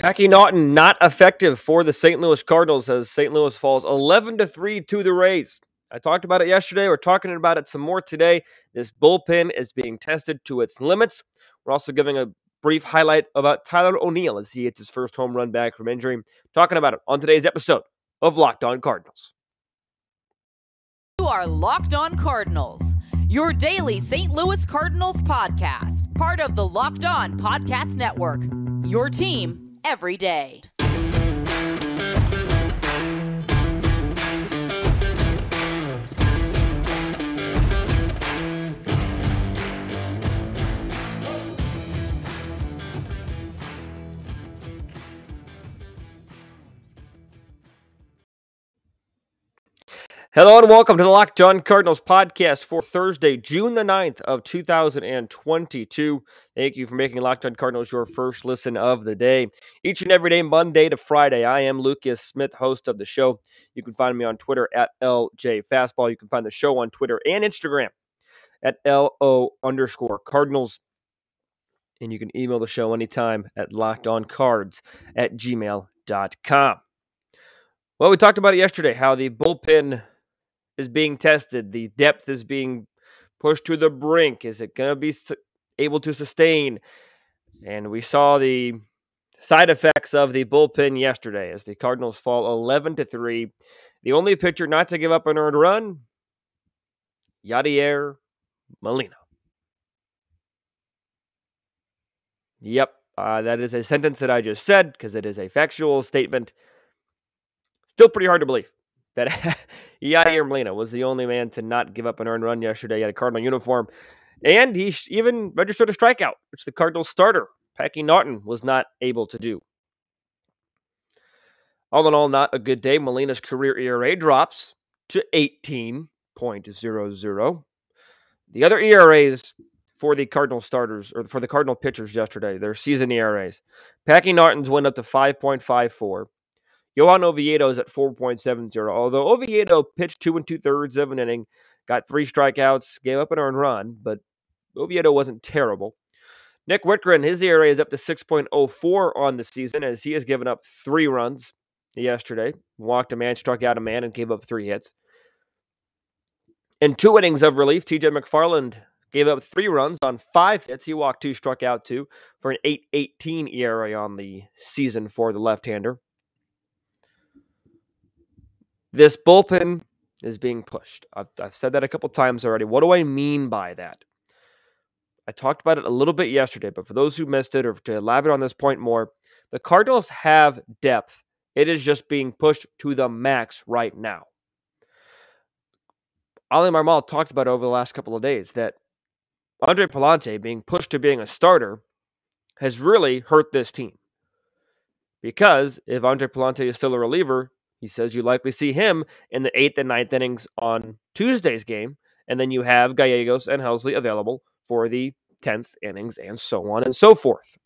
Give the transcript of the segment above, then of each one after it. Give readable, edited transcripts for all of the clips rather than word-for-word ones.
Packy Naughton not effective for the St. Louis Cardinals as St. Louis falls 11-3 to the Rays. I talked about it yesterday. We're talking about it some more today. This bullpen is being tested to its limits. We're also giving a brief highlight about Tyler O'Neill as he hits his first home run back from injury. Talking about it on today's episode of Locked On Cardinals. You are Locked On Cardinals, your daily St. Louis Cardinals podcast, part of the Locked On Podcast Network, your team every day. Hello and welcome to the Locked On Cardinals podcast for Thursday, June the 9th of 2022. Thank you for making Locked On Cardinals your first listen of the day. Each and every day, Monday to Friday, I am Lucas Smith, host of the show. You can find me on Twitter at LJFastball. You can find the show on Twitter and Instagram at LO_Cardinals. And you can email the show anytime at lockedoncards@gmail.com. Well, we talked about it yesterday, how the bullpen is being tested. The depth is being pushed to the brink. Is it going to be able to sustain? And we saw the side effects of the bullpen yesterday as the Cardinals fall 11-3. The only pitcher not to give up an earned run, Yadier Molina. Yep, that is a sentence that I just said because it is a factual statement. Still pretty hard to believe that Yadier Molina was the only man to not give up an earned run yesterday at a Cardinal uniform. And he even registered a strikeout, which the Cardinals starter, Packy Naughton, was not able to do. All in all, not a good day. Molina's career ERA drops to 18.00. The other ERAs for the Cardinal starters, or for the Cardinal pitchers yesterday, their season ERAs. Packy Naughton's went up to 5.54. Johan Oviedo's at 4.70, although Oviedo pitched 2 2/3 of an inning, got 3 strikeouts, gave up an earned run, but Oviedo wasn't terrible. Nick Whitgren, his ERA is up to 6.04 on the season as he has given up 3 runs yesterday. Walked a man, struck out a man, and gave up 3 hits. In 2 innings of relief, TJ McFarland gave up 3 runs on 5 hits. He walked 2, struck out 2 for an 8.18 ERA on the season for the left-hander. This bullpen is being pushed. I've said that a couple times already. What do I mean by that? I talked about it a little bit yesterday, but for those who missed it or to elaborate on this point more, the Cardinals have depth. It is just being pushed to the max right now. Ali Marmol talked about it over the last couple of days that Andre Pallante being pushed to being a starter has really hurt this team. Because if Andre Pallante is still a reliever, he says you likely see him in the 8th and 9th innings on Tuesday's game, and then you have Gallegos and Helsley available for the 10th innings and so on and so forth.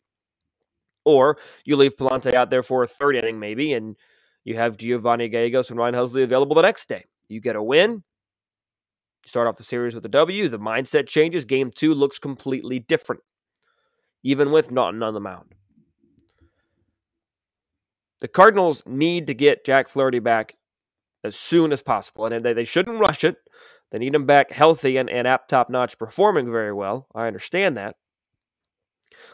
Or you leave Pallante out there for a 3rd inning maybe, and you have Giovanni Gallegos and Ryan Helsley available the next day. You get a win. You start off the series with a W. The mindset changes. Game 2 looks completely different, even with Naughton on the mound. The Cardinals need to get Jack Flaherty back as soon as possible, and they shouldn't rush it. They need him back healthy and at top-notch, performing very well. I understand that.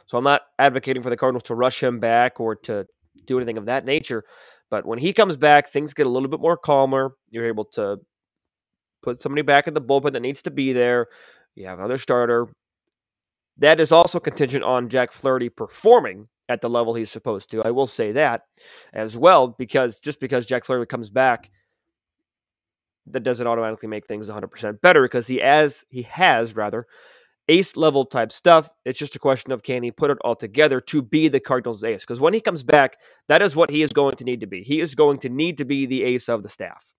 So I'm not advocating for the Cardinals to rush him back or to do anything of that nature, but when he comes back, things get a little bit more calmer. You're able to put somebody back in the bullpen that needs to be there. You have another starter. That is also contingent on Jack Flaherty performing at the level he's supposed to. I will say that as well, because just because Jack Flaherty comes back, that doesn't automatically make things 100% better because he has ace-level type stuff. It's just a question of can he put it all together to be the Cardinals' ace? Because when he comes back, that is what he is going to need to be. He is going to need to be the ace of the staff.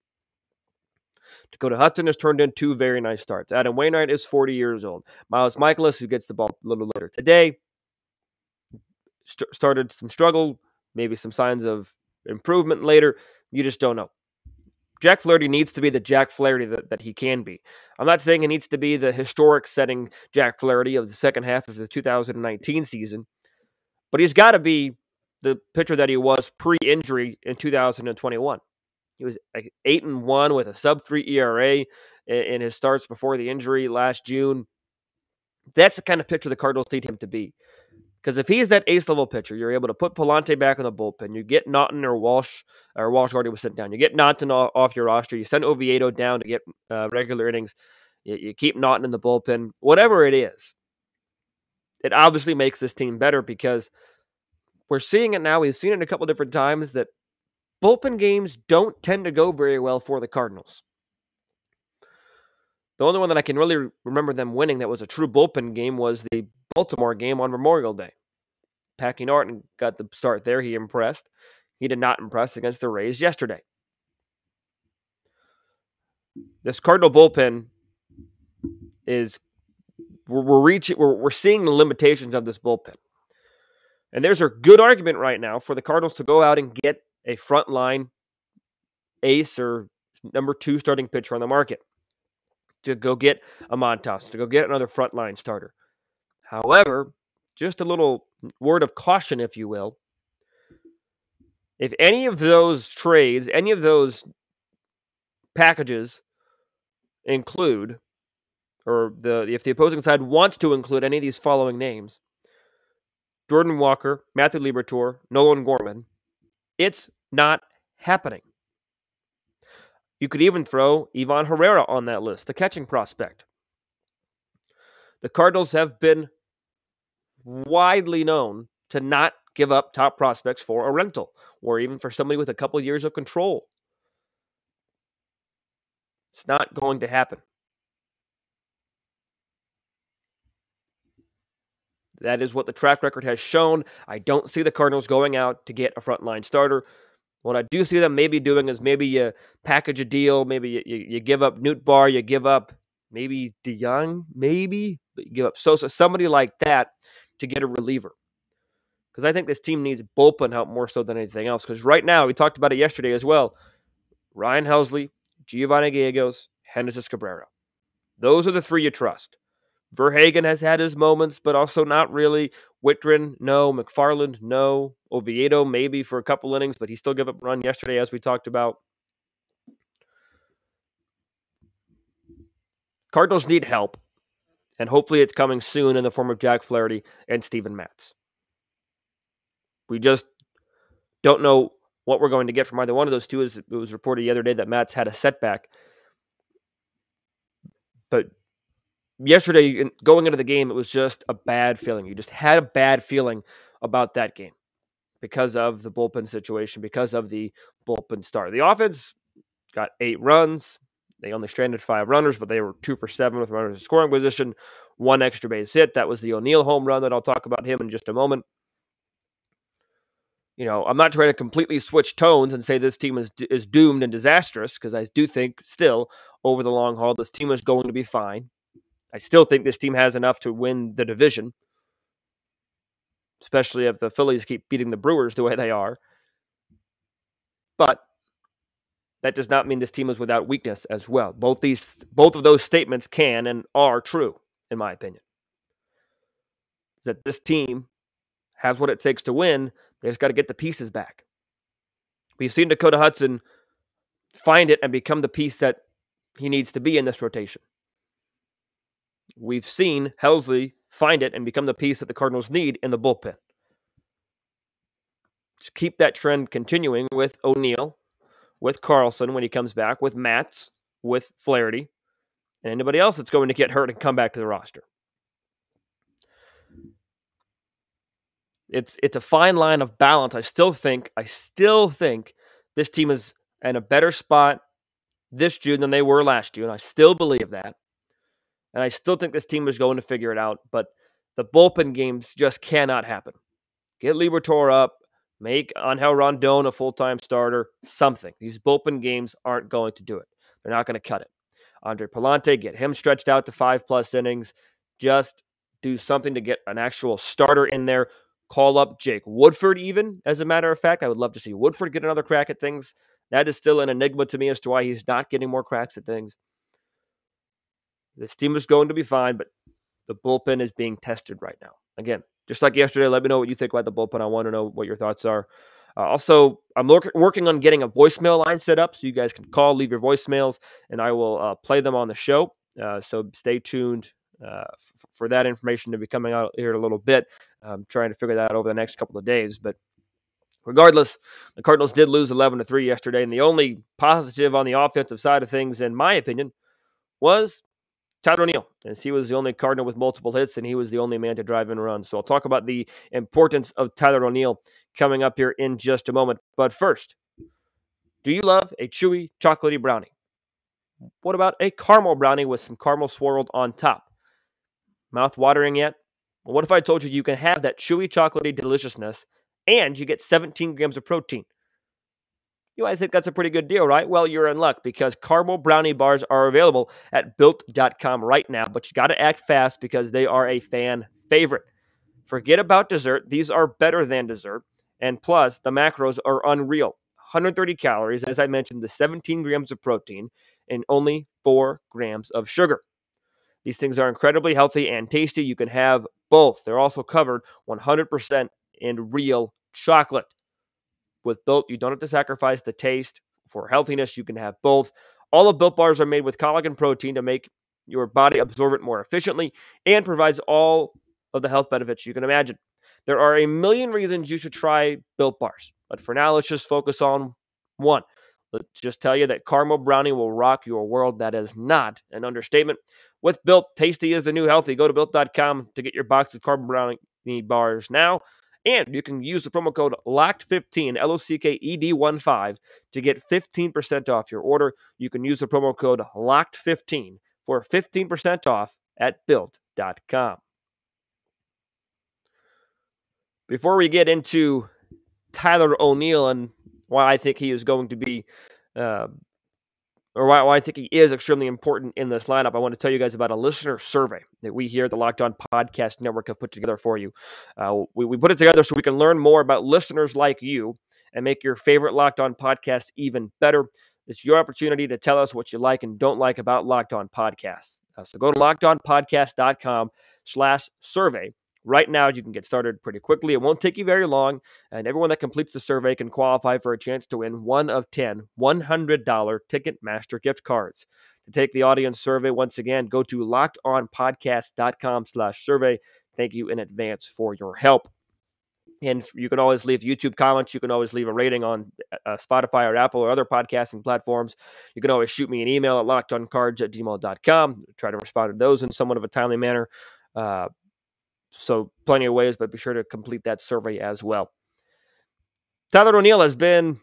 Dakota Hudson has turned in 2 very nice starts. Adam Wainwright is 40 years old. Miles Michaelis, who gets the ball a little later today, started some struggle, maybe some signs of improvement later. You just don't know. Jack Flaherty needs to be the Jack Flaherty that he can be. I'm not saying he needs to be the historic setting Jack Flaherty of the second half of the 2019 season, but he's got to be the pitcher that he was pre-injury in 2021. He was 8-1 with a sub-3 ERA in his starts before the injury last June. That's the kind of pitcher the Cardinals need him to be. Because if he's that ace-level pitcher, you're able to put Palante back in the bullpen. You get Naughton or Walsh already was sent down. You get Naughton off your roster. You send Oviedo down to get regular innings. You keep Naughton in the bullpen. Whatever it is, it obviously makes this team better because we're seeing it now. We've seen it a couple different times that bullpen games don't tend to go very well for the Cardinals. The only one that I can really remember them winning that was a true bullpen game was the Baltimore game on Memorial Day. Packy Norton got the start there. He impressed. He did not impress against the Rays yesterday. This Cardinal bullpen is we're seeing the limitations of this bullpen. And there's a good argument right now for the Cardinals to go out and get a frontline ace or number 2 starting pitcher on the market. To go get a Montas, to go get another frontline starter. However, just a little word of caution, if you will. If any of those trades, any of those packages include, or if the opposing side wants to include any of these following names, Jordan Walker, Matthew Liberatore, Nolan Gorman, it's not happening. You could even throw Ivan Herrera on that list, the catching prospect. The Cardinals have been widely known to not give up top prospects for a rental or even for somebody with a couple years of control. It's not going to happen. That is what the track record has shown. I don't see the Cardinals going out to get a frontline starter. What I do see them maybe doing is maybe you package a deal. Maybe you give up Nootbaar. You give up maybe DeYoung, maybe. But you give up Sosa, somebody like that to get a reliever. Because I think this team needs bullpen help more so than anything else. Because right now, we talked about it yesterday as well, Ryan Helsley, Giovanni Gallegos, Genesis Cabrera. Those are the 3 you trust. Verhagen has had his moments, but also not really. Whitgren, no. McFarland, no. Oviedo, maybe for a couple innings, but he still gave up a run yesterday, as we talked about. Cardinals need help, and hopefully it's coming soon in the form of Jack Flaherty and Steven Matz. We just don't know what we're going to get from either one of those two. As it was reported the other day that Matz had a setback. But yesterday, going into the game, it was just a bad feeling. You just had a bad feeling about that game because of the bullpen situation, because of the bullpen start. The offense got 8 runs. They only stranded 5 runners, but they were 2 for 7 with runners in scoring position, 1 extra base hit. That was the O'Neill home run that I'll talk about him in just a moment. You know, I'm not trying to completely switch tones and say this team is doomed and disastrous, because I do think still, over the long haul, this team is going to be fine. I still think this team has enough to win the division, especially if the Phillies keep beating the Brewers the way they are. But that does not mean this team is without weakness as well. Both of those statements can and are true, in my opinion. That this team has what it takes to win. They just got to get the pieces back. We've seen Dakota Hudson find it and become the piece that he needs to be in this rotation. We've seen Helsley find it and become the piece that the Cardinals need in the bullpen. Just keep that trend continuing with O'Neill, with Carlson when he comes back, with Matz, with Flaherty, and anybody else that's going to get hurt and come back to the roster. It's a fine line of balance. I still think this team is in a better spot this June than they were last June. I still believe that. And I still think this team is going to figure it out, but the bullpen games just cannot happen. Get Liberatore up, make Angel Rondon a full-time starter, something. These bullpen games aren't going to do it. They're not going to cut it. Andre Palante, get him stretched out to 5+ innings. Just do something to get an actual starter in there. Call up Jake Woodford even, as a matter of fact. I would love to see Woodford get another crack at things. That is still an enigma to me as to why he's not getting more cracks at things. This team is going to be fine, but the bullpen is being tested right now. Again, Just like yesterday, let me know what you think about the bullpen. I want to know what your thoughts are. Also, I'm working on getting a voicemail line set up so you guys can call, leave your voicemails, and I will play them on the show. So stay tuned for that information to be coming out here in a little bit. I'm trying to figure that out over the next couple of days. But regardless, the Cardinals did lose 11-3 yesterday, and the only positive on the offensive side of things, in my opinion, was Tyler O'Neill, as he was the only Cardinal with multiple hits, and he was the only man to drive in runs. So I'll talk about the importance of Tyler O'Neill coming up here in just a moment. But first, do you love a chewy, chocolatey brownie? What about a caramel brownie with some caramel swirled on top? Mouth watering yet? Well, what if I told you you can have that chewy, chocolatey deliciousness and you get 17 grams of protein? You might think that's a pretty good deal, right? Well, you're in luck because caramel brownie bars are available at Built.com right now, but you got to act fast because they are a fan favorite. Forget about dessert. These are better than dessert. And plus, the macros are unreal. 130 calories, as I mentioned, the 17 grams of protein, and only 4 grams of sugar. These things are incredibly healthy and tasty. You can have both. They're also covered 100% in real chocolate. With Built, you don't have to sacrifice the taste for healthiness. You can have both. All of Built bars are made with collagen protein to make your body absorb it more efficiently and provides all of the health benefits you can imagine. There are a million reasons you should try Built bars, but for now, let's just focus on one. Let's just tell you that caramel brownie will rock your world. That is not an understatement. With Built, tasty is the new healthy. Go to Built.com to get your box of caramel brownie bars now. And you can use the promo code LOCKED15, LOCKED15, to get 15% off your order. You can use the promo code LOCKED15 for 15% off at Built.com. Before we get into Tyler O'Neill and why I think he is going to be, or why I think he is extremely important in this lineup, I want to tell you guys about a listener survey that we here at the Locked On Podcast Network have put together for you. We put it together so we can learn more about listeners like you and make your favorite Locked On podcast even better. It's your opportunity to tell us what you like and don't like about Locked On Podcasts. So go to lockedonpodcast.com/survey. Right now, you can get started pretty quickly. It won't take you very long, and everyone that completes the survey can qualify for a chance to win one of 10 $100 Ticketmaster gift cards. To take the audience survey, once again, go to lockedonpodcast.com/survey. Thank you in advance for your help. And you can always leave YouTube comments. You can always leave a rating on Spotify or Apple or other podcasting platforms. You can always shoot me an email at lockedoncards@gmail.com. Try to respond to those in somewhat of a timely manner. So plenty of ways, but be sure to complete that survey as well. Tyler O'Neill has been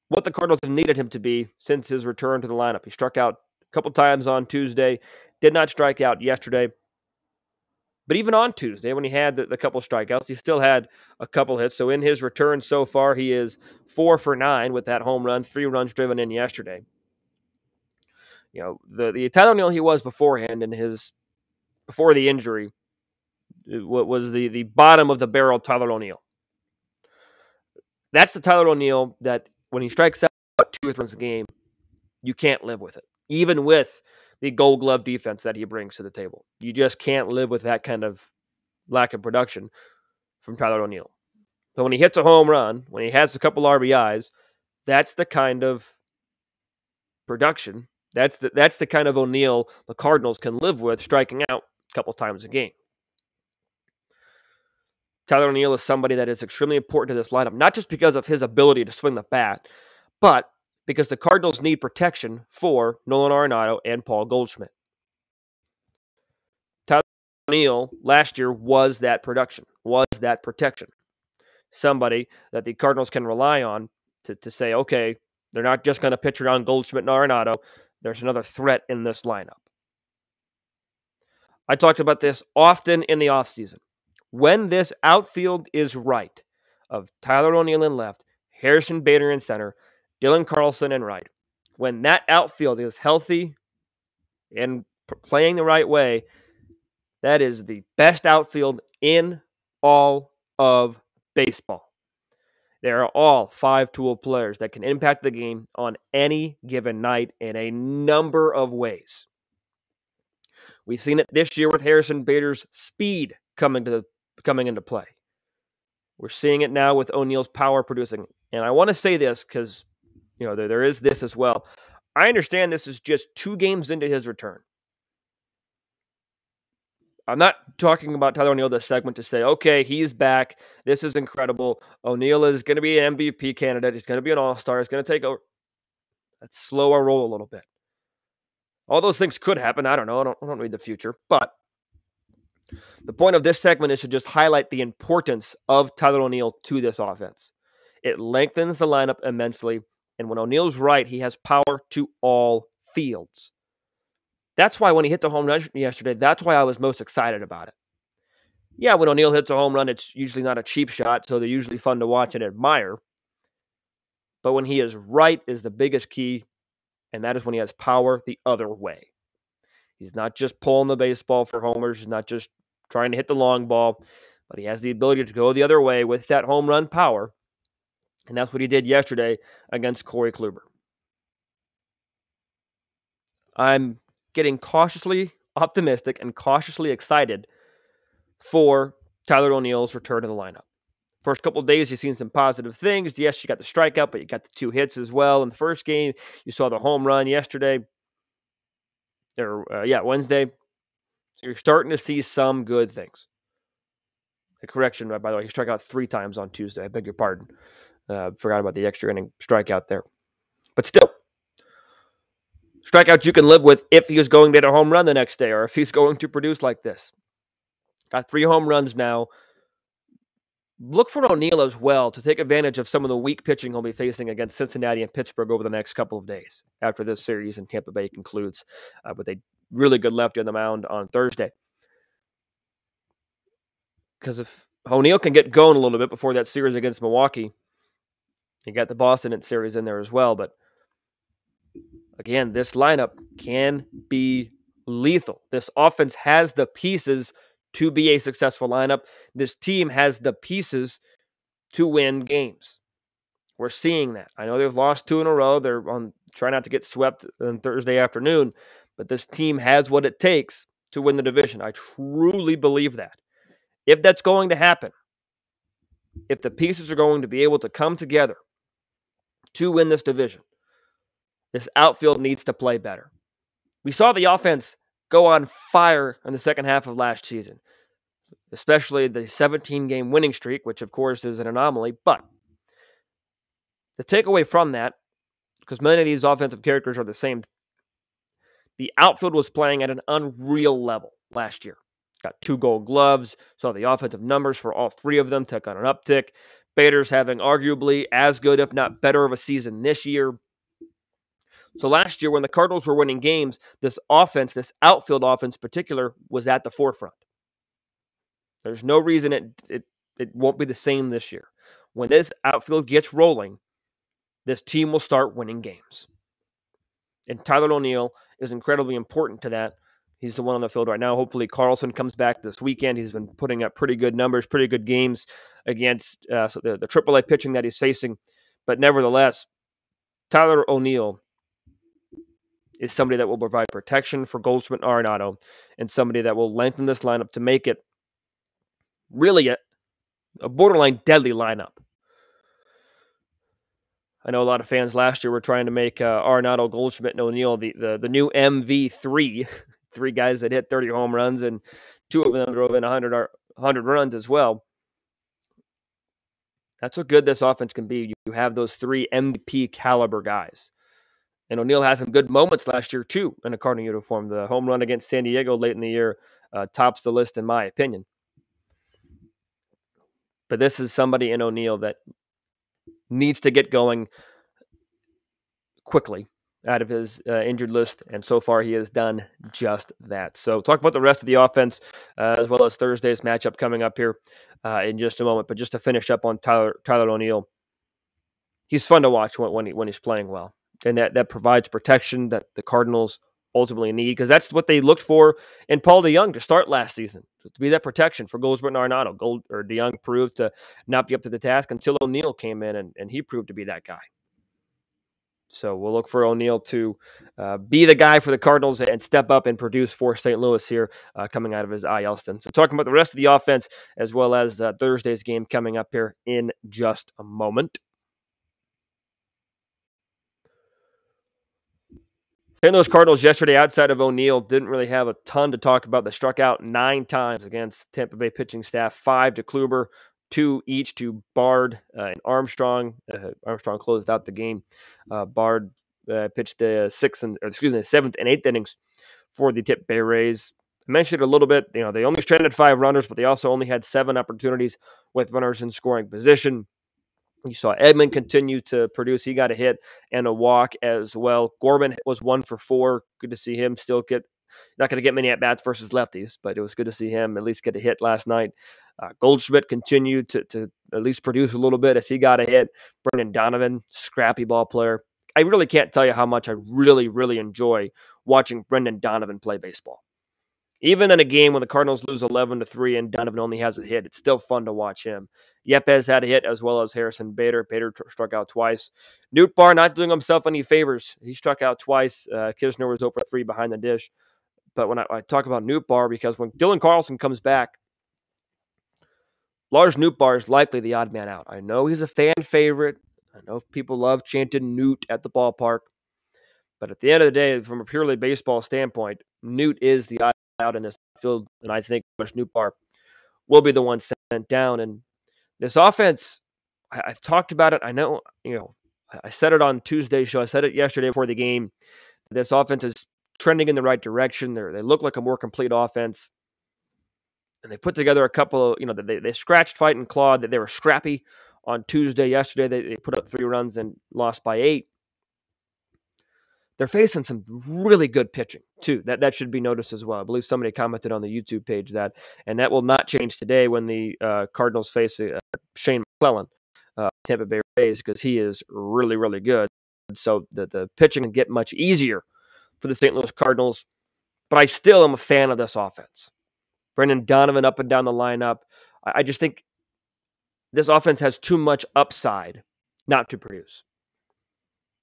what the Cardinals have needed him to be since his return to the lineup. He struck out a couple times on Tuesday, did not strike out yesterday. But even on Tuesday, when he had the couple strikeouts, he still had a couple hits. So in his return so far, he is 4 for 9 with that home run, 3 runs driven in yesterday. You know, the Tyler O'Neill he was beforehand and before the injury, what was the bottom of the barrel Tyler O'Neill. That's the Tyler O'Neill that when he strikes out 2 or 3 runs a game, you can't live with it. Even with the Gold Glove defense that he brings to the table. You just can't live with that kind of lack of production from Tyler O'Neill. But when he hits a home run, when he has a couple RBIs, that's the kind of production. That's the kind of O'Neill the Cardinals can live with, striking out a couple times a game. Tyler O'Neill is somebody that is extremely important to this lineup, not just because of his ability to swing the bat, but because the Cardinals need protection for Nolan Arenado and Paul Goldschmidt. Tyler O'Neill last year was that production, was that protection. Somebody that the Cardinals can rely on to say, okay, they're not just going to pitch around Goldschmidt and Arenado. There's another threat in this lineup. I talked about this often in the offseason. When this outfield is right, of Tyler O'Neill in left, Harrison Bader in center, Dylan Carlson in right, when that outfield is healthy and playing the right way, that is the best outfield in all of baseball. They are all 5-tool players that can impact the game on any given night in a number of ways. We've seen it this year with Harrison Bader's speed coming to coming into play. We're seeing it now with O'Neill's power producing. And I want to say this because, there is this as well. I understand this is just 2 games into his return. I'm not talking about Tyler O'Neill this segment to say, okay, he's back. This is incredible. O'Neill is going to be an MVP candidate. He's going to be an all-star. He's going to take over. Let's slow our roll a little bit. All those things could happen. I don't know. I don't read the future. But the point of this segment is to just highlight the importance of Tyler O'Neill to this offense. It lengthens the lineup immensely. And when O'Neill's right, he has power to all fields. That's why when he hit the home run yesterday, that's why I was most excited about it. Yeah, when O'Neill hits a home run, it's usually not a cheap shot, so they're usually fun to watch and admire. But when he is right is the biggest key, and that is when he has power the other way. He's not just pulling the baseball for homers. He's not just trying to hit the long ball, but he has the ability to go the other way with that home run power, and that's what he did yesterday against Corey Kluber. I'm getting cautiously optimistic and cautiously excited for Tyler O'Neill's return to the lineup. First couple of days, you've seen some positive things. Yes, you got the strikeout, but you got the 2 hits as well in the first game. You saw the home run yesterday, Wednesday. So you're starting to see some good things. A correction, by the way, he struck out 3 times on Tuesday. I beg your pardon. Forgot about the extra inning strikeout there. But still, strikeouts you can live with if he is going to hit a home run the next day or if he's going to produce like this. Got 3 home runs now. Look for O'Neill as well to take advantage of some of the weak pitching he'll be facing against Cincinnati and Pittsburgh over the next couple of days after this series in Tampa Bay concludes with a really good lefty on the mound on Thursday. Because if O'Neill can get going a little bit before that series against Milwaukee, you got the Boston series in there as well. But again, this lineup can be lethal. This offense has the pieces to be a successful lineup. This team has the pieces to win games. We're seeing that. I know they've lost 2 in a row. They're trying not to get swept on Thursday afternoon, but this team has what it takes to win the division. I truly believe that. If that's going to happen, if the pieces are going to be able to come together to win this division, this outfield needs to play better. We saw the offense go on fire in the second half of last season, especially the 17-game winning streak, which, of course, is an anomaly. But the takeaway from that, because many of these offensive characters are the same, the outfield was playing at an unreal level last year. Got 2 gold gloves, saw the offensive numbers for all 3 of them took on an uptick. Bader's having arguably as good, if not better, of a season this year. So last year, when the Cardinals were winning games, this offense, this outfield offense in particular, was at the forefront. There's no reason it won't be the same this year. When this outfield gets rolling, this team will start winning games. And Tyler O'Neill is incredibly important to that. He's the one on the field right now. Hopefully Carlson comes back this weekend. He's been putting up pretty good numbers, pretty good games against the AAA pitching that he's facing. But nevertheless, Tyler O'Neill is somebody that will provide protection for Goldschmidt and Arenado and somebody that will lengthen this lineup to make it really a borderline deadly lineup. I know a lot of fans last year were trying to make Arenado, Goldschmidt, and O'Neill the new MV3, 3 guys that hit 30 home runs, and 2 of them drove in 100 runs as well. That's what good this offense can be. You have those 3 MVP caliber guys. And O'Neill had some good moments last year, too, in a Cardinal uniform. The home run against San Diego late in the year tops the list, in my opinion. But this is somebody in O'Neill that needs to get going quickly out of his injured list, and so far he has done just that. So talk about the rest of the offense as well as Thursday's matchup coming up here in just a moment. But just to finish up on Tyler O'Neill, he's fun to watch when he's playing well. And that provides protection that the Cardinals ultimately need, because that's what they looked for in Paul DeJong to start last season, to be that protection for Goldschmidt and Arenado. DeJong proved to not be up to the task until O'Neill came in, and he proved to be that guy. So we'll look for O'Neill to be the guy for the Cardinals and step up and produce for St. Louis here coming out of his IL stint. So talking about the rest of the offense as well as Thursday's game coming up here in just a moment. St. Louis Cardinals yesterday, outside of O'Neill, didn't really have a ton to talk about. They struck out 9 times against Tampa Bay pitching staff, 5 to Kluber, 2 each to Bard and Armstrong. Armstrong closed out the game. Bard pitched the 7th and 8th innings for the Tampa Bay Rays. I mentioned it a little bit. They only stranded 5 runners, but they also only had 7 opportunities with runners in scoring position. You saw Edman continue to produce. He got a hit and a walk as well. Gorman was 1 for 4. Good to see him still get, not going to get many at-bats versus lefties, but it was good to see him at least get a hit last night. Goldschmidt continued to at least produce a little bit as he got a hit. Brendan Donovan, scrappy ball player. I really can't tell you how much I really, really enjoy watching Brendan Donovan play baseball. Even in a game when the Cardinals lose 11-3 and Donovan only has a hit, it's still fun to watch him. Yepez had a hit as well as Harrison Bader. Bader struck out twice. Nootbaar not doing himself any favors. He struck out twice. Kisner was 0 for 3 behind the dish. But when I talk about Nootbaar, because when Dylan Carlson comes back, Lars Nootbaar is likely the odd man out. I know he's a fan favorite. I know people love chanting Newt at the ballpark. But at the end of the day, from a purely baseball standpoint, Newt is the odd out in this field, and I think Nootbaar will be the one sent down. And this offense, I've talked about it. I know, I said it on Tuesday's show. I said it yesterday before the game. This offense is trending in the right direction. They look like a more complete offense. And they put together a couple of, they scratched, fight, and clawed. That they were scrappy on Tuesday. Yesterday, they put up 3 runs and lost by 8. They're facing some really good pitching, too. That should be noticed as well. I believe somebody commented on the YouTube page that, and that will not change today when the Cardinals face Shane McClellan, Tampa Bay Rays, because he is really, really good. So the pitching can get much easier for the St. Louis Cardinals, but I still am a fan of this offense. Brendan Donovan up and down the lineup. I just think this offense has too much upside not to produce.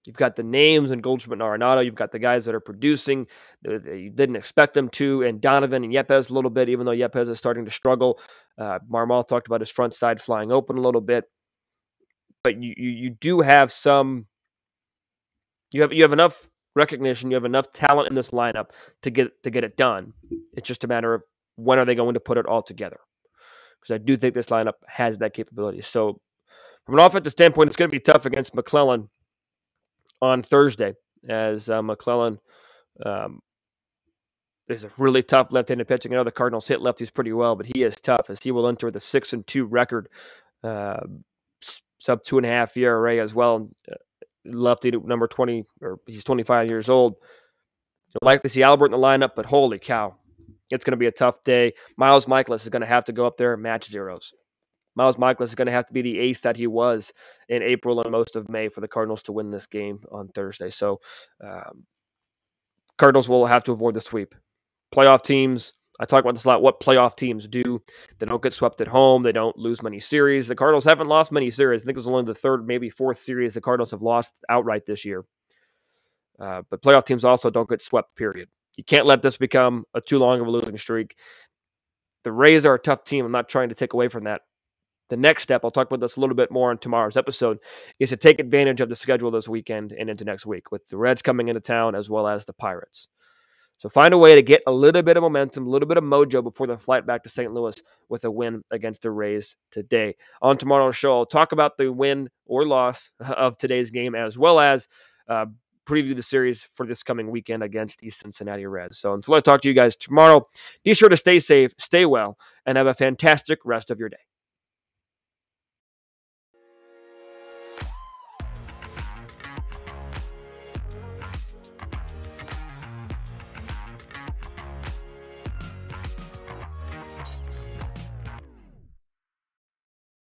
You've got the names and Goldschmidt and Arenado. You've got the guys that are producing. You didn't expect them to. And Donovan and Yepez a little bit, even though Yepez is starting to struggle. Marmol talked about his front side flying open a little bit. But you do have some. You have enough recognition. You have enough talent in this lineup to get it done. It's just a matter of when are they going to put it all together. Because I do think this lineup has that capability. So from an offensive standpoint, it's going to be tough against McClellan on Thursday, as McClellan is a really tough left-handed pitching. I know the Cardinals hit lefties pretty well, but he is tough as he will enter the 6-2 record, sub 2.5 ERA as well. Lefty number 20, or he's 25 years old. You'll likely see Albert in the lineup, but holy cow, it's going to be a tough day. Miles Michaelis is going to have to go up there and match zeros. Miles Michaelis is going to have to be the ace that he was in April and most of May for the Cardinals to win this game on Thursday. So Cardinals will have to avoid the sweep. Playoff teams, I talk about this a lot, what playoff teams do. They don't get swept at home. They don't lose many series. The Cardinals haven't lost many series. I think it was only the 3rd, maybe 4th series the Cardinals have lost outright this year. But playoff teams also don't get swept, period. You can't let this become a too long of a losing streak. The Rays are a tough team. I'm not trying to take away from that. The next step, I'll talk about this a little bit more on tomorrow's episode, is to take advantage of the schedule this weekend and into next week with the Reds coming into town as well as the Pirates. So find a way to get a little bit of momentum, a little bit of mojo before the flight back to St. Louis with a win against the Rays today. On tomorrow's show, I'll talk about the win or loss of today's game as well as preview the series for this coming weekend against the Cincinnati Reds. So until I talk to you guys tomorrow, be sure to stay safe, stay well, and have a fantastic rest of your day.